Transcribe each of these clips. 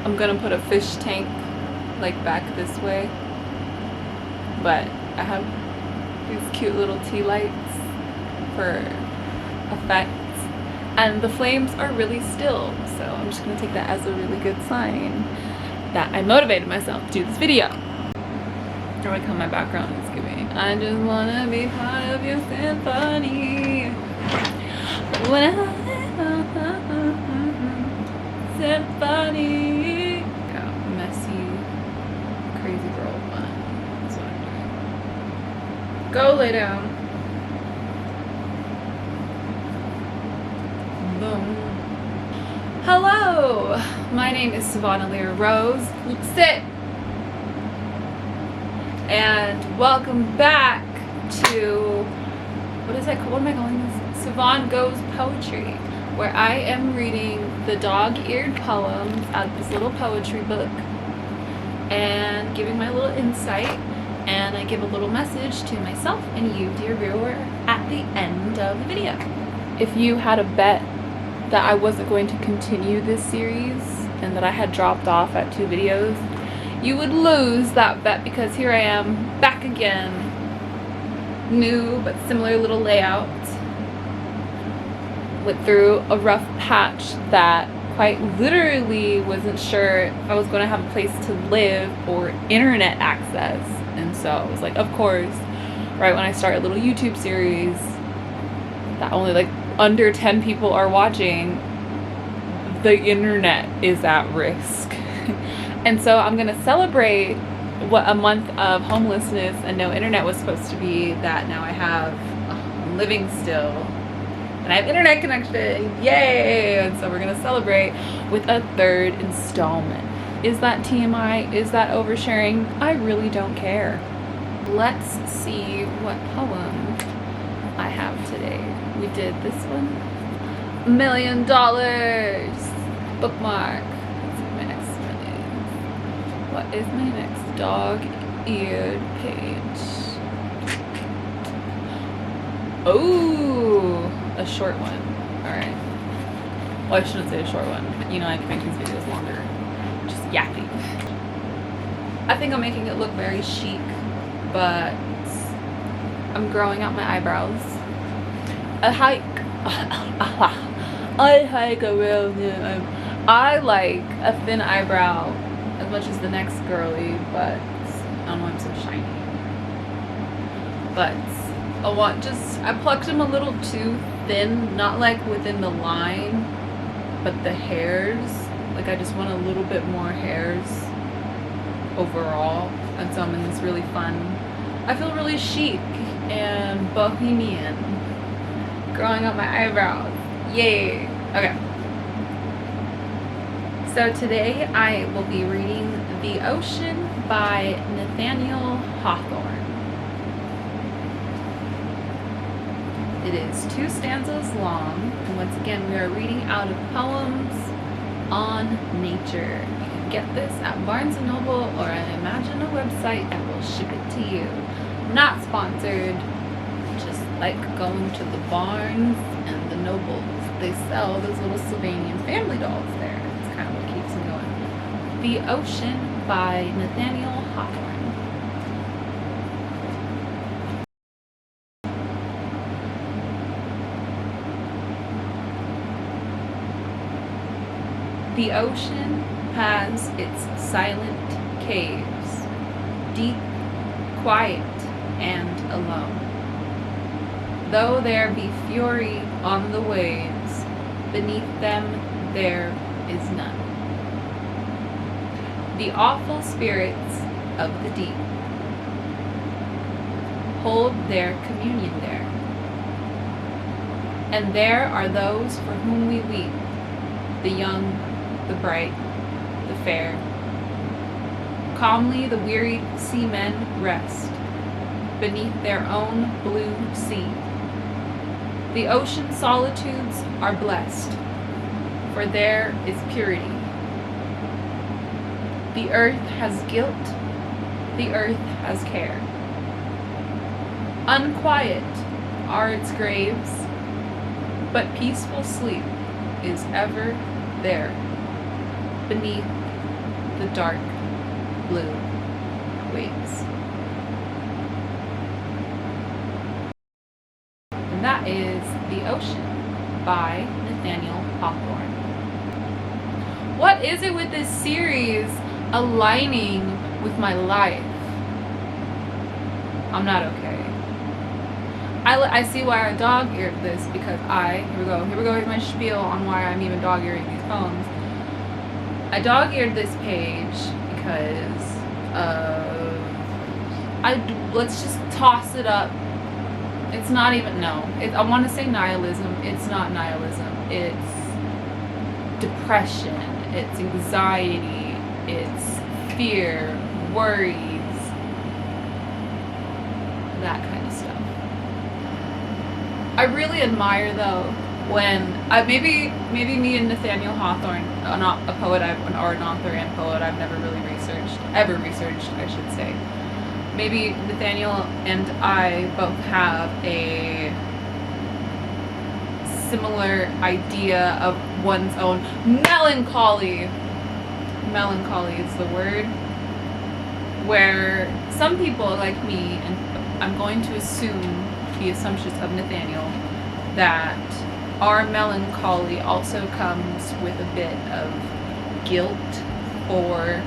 I'm gonna put a fish tank like back this way, but I have these cute little tea lights for effect, and the flames are really still, so I'm just gonna take that as a really good sign that I motivated myself to do this video. I like how my background is giving I just wanna be part of your symphony. Symphony. Yeah, messy, crazy girl fun. That's what I'm doing. Go lay down. Boom. Hello, my name is Sivan Alyra Rose. Sit. And welcome back to, what is that called? What am I calling this? Sivan Goes Poetry, where I am reading the dog-eared poems out of this little poetry book and giving my little insight, and I give a little message to myself and you, dear viewer, at the end of the video. If you had a bet that I wasn't going to continue this series and that I had dropped off at 2 videos, you would lose that bet, because here I am back again. New but similar little layout. Went through a rough patch that quite literally wasn't sure if I was going to have a place to live or internet access. And so I was like, of course, right when I start a little YouTube series that only like under 10 people are watching, the internet is at risk. And so I'm gonna celebrate what a month of homelessness and no internet was supposed to be, that now I have. I'm living still and I have internet connection, yay! And so we're gonna celebrate with a 3rd installment. Is that TMI? Is that oversharing? I really don't care. Let's see what poem I have today. We did this one. $1 million bookmark. Let's see my next million. What is my next dog-eared page? Oh, a short one. Alright. Well, I shouldn't say a short one. You know, I can make these videos longer. Just yapping. I think I'm making it look very chic, but I'm growing out my eyebrows. I like a thin eyebrow as much as the next girly, but I don't know, I'm so shiny. But I plucked them a little too thin, not like within the line, but the hairs, like I just want a little bit more hairs overall. And so I'm in this really fun, I feel really chic and bohemian, growing up my eyebrows. Yay. Okay. So today I will be reading The Ocean by Nathaniel Hawthorne. It is 2 stanzas long, and once again we are reading out of poems on nature. You can get this at Barnes & Noble, or I imagine a website that will ship it to you. Not sponsored, just like going to the Barnes and the Nobles. They sell those little Sylvanian family dolls there. It's kind of what keeps me going. The Ocean by Nathaniel Hawthorne. The ocean has its silent caves, deep, quiet, and alone. Though there be fury on the waves, beneath them there is none. The awful spirits of the deep hold their communion there. And there are those for whom we weep, the young, the bright, the fair. Calmly the wearied seamen rest beneath their own blue sea. The ocean solitudes are blessed, for there is purity. The earth has guilt, the earth has care. Unquiet are its graves, but peaceful sleep is ever there, beneath dark blue waves. And that is The Ocean by Nathaniel Hawthorne. What is it with this series aligning with my life? I'm not okay. I see why I dog-eared this, because here we go with my spiel on why I'm even dog-earing these poems. I dog-eared this page because let's just toss it up. It's not even, I want to say nihilism. It's not nihilism. It's depression. It's anxiety. It's fear, worries, that kind of stuff. I really admire, though, when maybe me and Nathaniel Hawthorne, a poet or an author and poet I've never really ever researched, I should say. Maybe Nathaniel and I both have a similar idea of one's own melancholy. Melancholy is the word. Where some people like me, and I'm going to assume the assumptions of Nathaniel, that our melancholy also comes with a bit of guilt for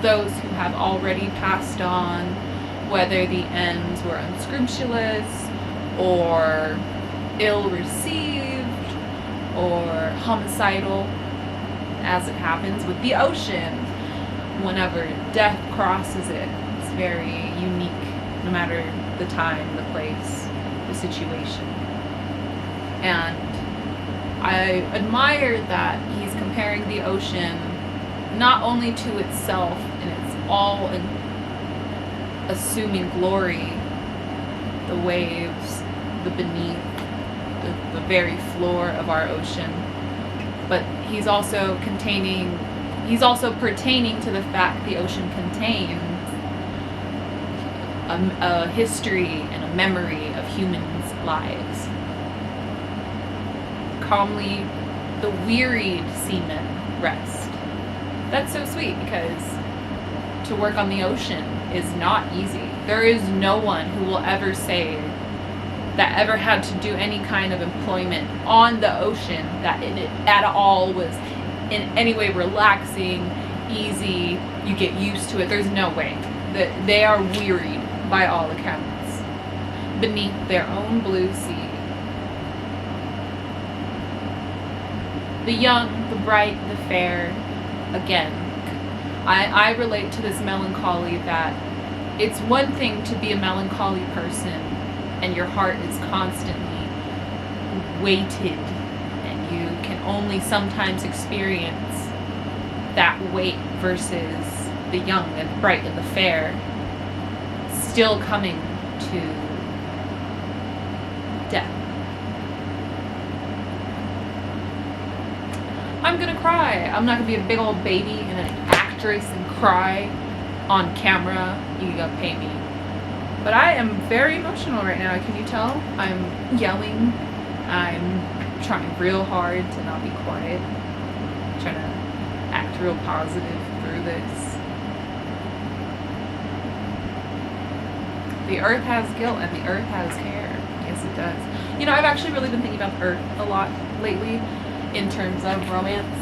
those who have already passed on, whether the ends were unscrupulous or ill-received or homicidal, as it happens with the ocean. Whenever death crosses it, it's very unique, no matter the time, the place, the situation. And I admire that he's comparing the ocean not only to itself in its all assuming glory, the waves, the beneath, the very floor of our ocean, but he's also pertaining to the fact the ocean contains a history and a memory of humans' lives. Calmly, the wearied seamen rest. That's so sweet, because to work on the ocean is not easy. There is no one who will ever say that ever had to do any kind of employment on the ocean that it at all was in any way relaxing, easy, you get used to it. There's no way. That they are wearied by all accounts beneath their own blue sea. The young, the bright, the fair. Again, I relate to this melancholy, that it's one thing to be a melancholy person and your heart is constantly weighted and you can only sometimes experience that weight, versus the young and the bright and the fair still coming to death. I'm gonna cry. I'm not gonna be a big old baby and an actress and cry on camera. You gotta pay me. But I am very emotional right now. Can you tell? I'm yelling. I'm trying real hard to not be quiet. I'm trying to act real positive through this. The earth has guilt and the earth has care. Yes, it does. You know, I've actually really been thinking about the earth a lot lately in terms of romance.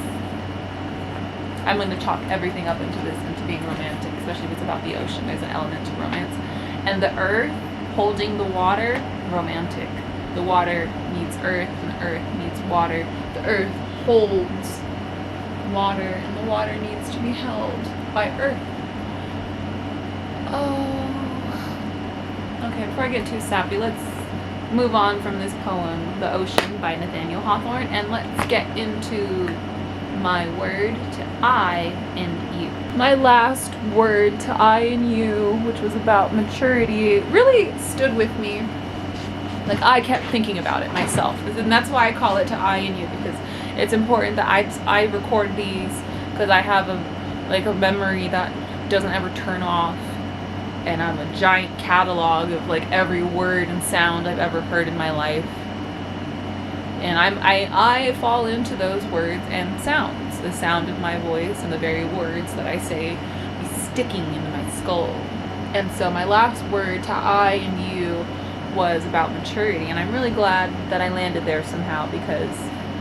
I'm going to chalk everything up into being romantic, especially if it's about the ocean. There's an element to romance. And the earth holding the water, romantic. The water needs earth and the earth needs water. The earth holds water and the water needs to be held by earth. Oh. Okay, before I get too sappy, let's move on from this poem, The Ocean by Nathaniel Hawthorne, and let's get into my word to I and you. My last word to I and you, which was about maturity, really stood with me. Like, I kept thinking about it myself, and that's why I call it to I and you, because it's important that I record these, because I have a memory that doesn't ever turn off, and I'm a giant catalog of like every word and sound I've ever heard in my life, and I fall into those words and sounds. the sound of my voice and the very words that I say be sticking into my skull. And so my last word to I and you was about maturity, and I'm really glad that I landed there somehow, because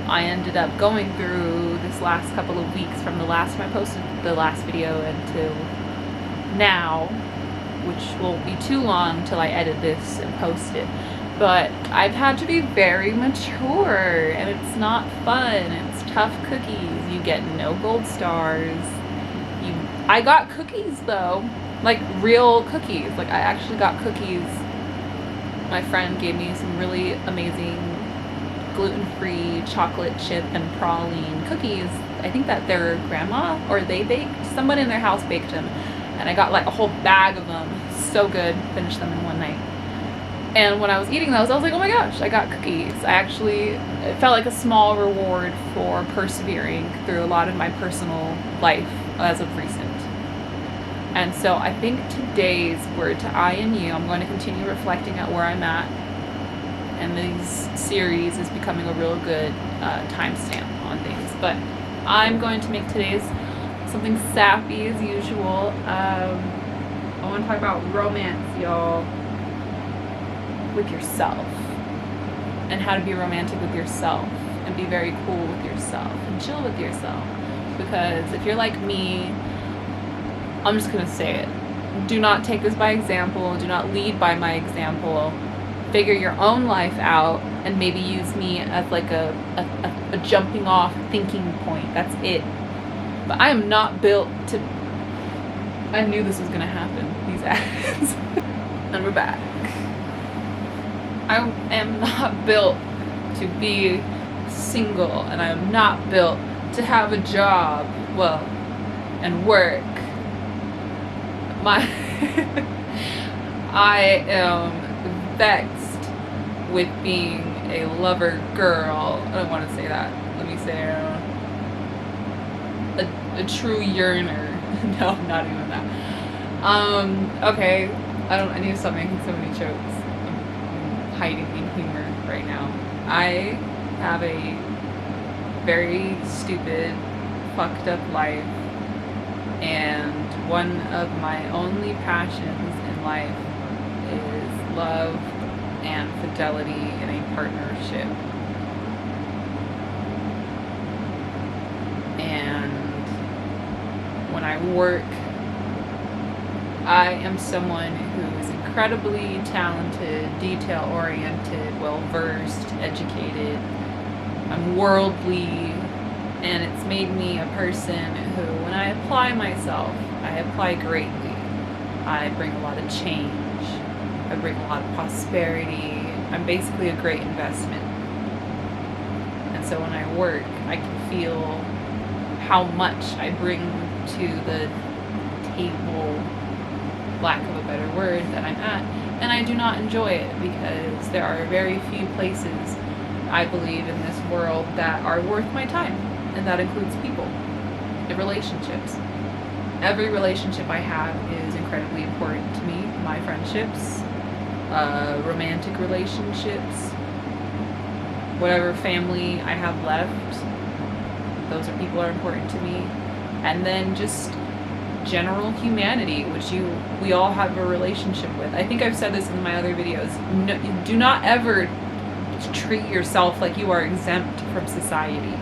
I ended up going through this last couple of weeks from the last time I posted the last video until now, which won't be too long till I edit this and post it. But I've had to be very mature, and it's not fun. It's tough cookies. You get no gold stars. I got cookies though, like real cookies. Like I actually got cookies. My friend gave me some really amazing gluten-free chocolate chip and praline cookies. I think that their grandma or they baked, someone in their house baked them, and I got like a whole bag of them. So good. Finished them in one night. And when I was eating those, I was like, oh my gosh, I got cookies. It felt like a small reward for persevering through a lot of my personal life as of recent. And so I think today's word to I and you, I'm going to continue reflecting at where I'm at. And this series is becoming a real good timestamp on things. But I'm going to make today's something sappy as usual. I want to talk about romance, y'all, with yourself, and how to be romantic with yourself and be very cool with yourself and chill with yourself. Because if you're like me, I'm just going to say it. Do not take this by example. Do not lead by my example. Figure your own life out and maybe use me as like a jumping off thinking point. That's it. But I am not built to... I knew this was going to happen. These ads. And we're back. I am not built to be single, and I am not built to have a job, well, and work. I am vexed with being a lover girl. I don't want to say that. Let me say a true yearner. No, not even that. Okay. I need to stop making so many jokes. I'm hiding in humor right now. I have a very stupid, fucked up life, and one of my only passions in life is love and fidelity in a partnership. And when I work, I am someone who is incredibly talented, detail-oriented, well-versed, educated. I'm worldly, and it's made me a person who, when I apply myself, I apply greatly. I bring a lot of change. I bring a lot of prosperity. I'm basically a great investment. And so when I work, I can feel how much I bring to the table, lack of a better word, that I'm at. And I do not enjoy it, because there are very few places, I believe, in this world that are worth my time. And that includes people and relationships. Every relationship I have is incredibly important to me. My friendships, romantic relationships, whatever family I have left, those are people are important to me. And then just general humanity, which we all have a relationship with. I think I've said this in my other videos. No, do not ever treat yourself like you are exempt from society.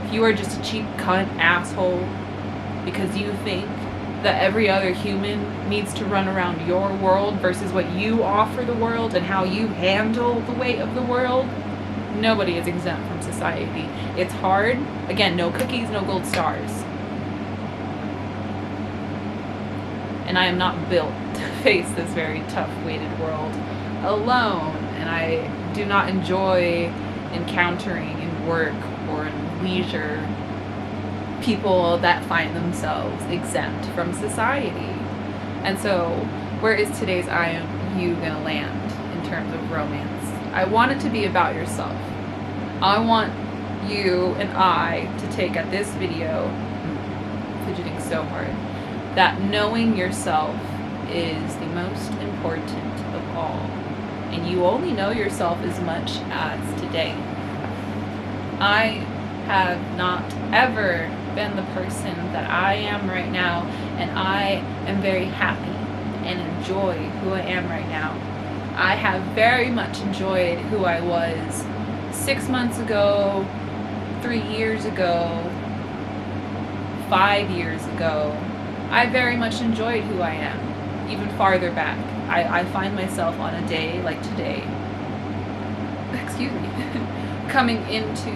If you are just a cheap cunt asshole because you think that every other human needs to run around your world versus what you offer the world and how you handle the weight of the world, nobody is exempt from society. It's hard. Again, no cookies, no gold stars. And I am not built to face this very tough, weighted world alone. And I do not enjoy encountering in work or in leisure people that find themselves exempt from society. And so, where is today's I am you gonna land in terms of romance? I want it to be about yourself. I want you and I to take at this video, fidgeting so hard, that knowing yourself is the most important of all. And you only know yourself as much as today. I have not ever been the person that I am right now, and I am very happy and enjoy who I am right now. I have very much enjoyed who I was 6 months ago, 3 years ago, 5 years ago. I very much enjoyed who I am, even farther back. I find myself on a day like today, excuse me, coming into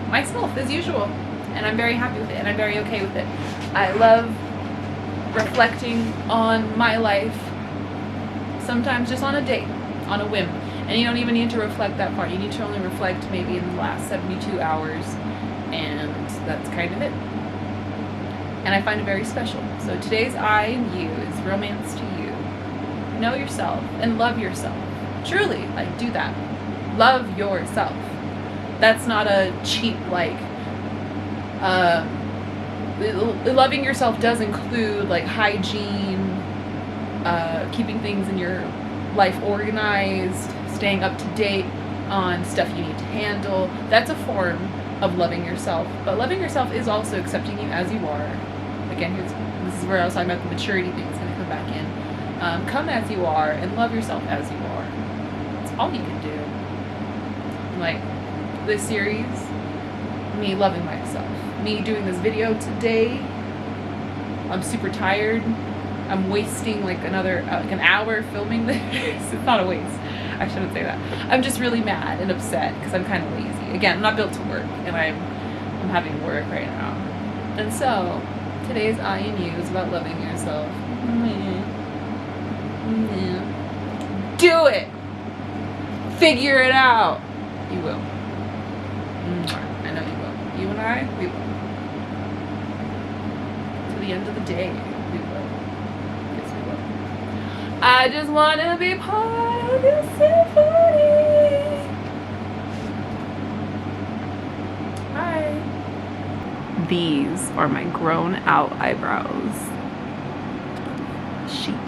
myself as usual, and I'm very happy with it, and I'm very okay with it. I love reflecting on my life, sometimes just on a date, on a whim, and you don't even need to reflect that far. You need to only reflect maybe in the last 72 hours, and that's kind of it. And I find it very special. So today's I and you is romance to you. Know yourself and love yourself. Truly, like, do that. Love yourself. That's not a cheap, like, loving yourself does include, like, hygiene, keeping things in your life organized, staying up to date on stuff you need to handle. That's a form of loving yourself. But loving yourself is also accepting you as you are. Again, this is where I was talking about the maturity thing. It's going to come back in. Come as you are and love yourself as you are. That's all you can do. Like, this series, me loving myself. Me doing this video today, I'm super tired. I'm wasting like another, like an hour filming this. It's not a waste. I shouldn't say that. I'm just really mad and upset because I'm kind of lazy. Again, I'm not built to work, and I'm having to work right now. And so, today's I and you is about loving yourself. Do it! Figure it out! You will. I know you will. You and I, we will. To the end of the day, we will. Yes, we will. I just want to be part of your symphony. Bye. These are my grown out eyebrows. Sheep.